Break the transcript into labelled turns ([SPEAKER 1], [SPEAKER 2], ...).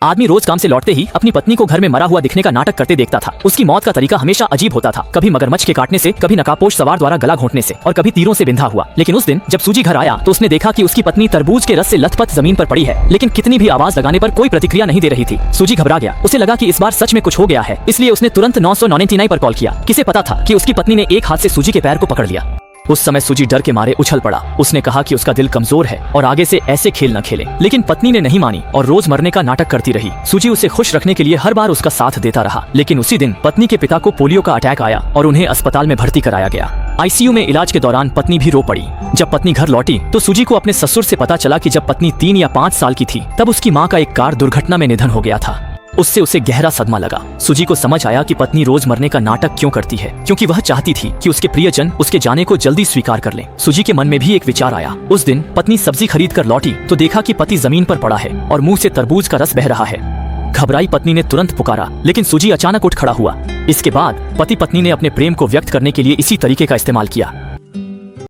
[SPEAKER 1] आदमी रोज काम से लौटते ही अपनी पत्नी को घर में मरा हुआ दिखने का नाटक करते देखता था। उसकी मौत का तरीका हमेशा अजीब होता था, कभी मगरमच्छ के काटने से, कभी नकाबपोश सवार द्वारा गला घोंटने से और कभी तीरों से बिंधा हुआ। लेकिन उस दिन जब सूजी घर आया तो उसने देखा कि उसकी पत्नी तरबूज के रस से लथपथ जमीन पर पड़ी है, लेकिन कितनी भी आवाज लगाने पर कोई प्रतिक्रिया नहीं दे रही थी। सूजी घबरा गया, उसे लगा कि इस बार सच में कुछ हो गया है, इसलिए उसने तुरंत 999 पर कॉल किया। किसे पता था कि उसकी पत्नी ने एक हाथ से सूजी के पैर को पकड़ लिया। उस समय सूजी डर के मारे उछल पड़ा। उसने कहा कि उसका दिल कमजोर है और आगे से ऐसे खेल न खेले, लेकिन पत्नी ने नहीं मानी और रोज मरने का नाटक करती रही। सूजी उसे खुश रखने के लिए हर बार उसका साथ देता रहा, लेकिन उसी दिन पत्नी के पिता को पोलियो का अटैक आया और उन्हें अस्पताल में भर्ती कराया गया। आईसीयू में इलाज के दौरान पत्नी भी रो पड़ी। जब पत्नी घर लौटी तो सूजी को अपने ससुर से पता चला कि जब पत्नी 3 या 5 साल की थी तब उसकी माँ का एक कार दुर्घटना में निधन हो गया था। उससे उसे गहरा सदमा लगा। सूजी को समझ आया कि पत्नी रोज मरने का नाटक क्यों करती है, क्योंकि वह चाहती थी कि उसके प्रियजन उसके जाने को जल्दी स्वीकार कर लें। सूजी के मन में भी एक विचार आया। उस दिन पत्नी सब्जी खरीद कर लौटी तो देखा कि पति जमीन पर पड़ा है और मुंह से तरबूज का रस बह रहा है। घबराई पत्नी ने तुरंत पुकारा, लेकिन सूजी अचानक उठ खड़ा हुआ। इसके बाद पति पत्नी ने अपने प्रेम को व्यक्त करने के लिए इसी तरीके का इस्तेमाल किया।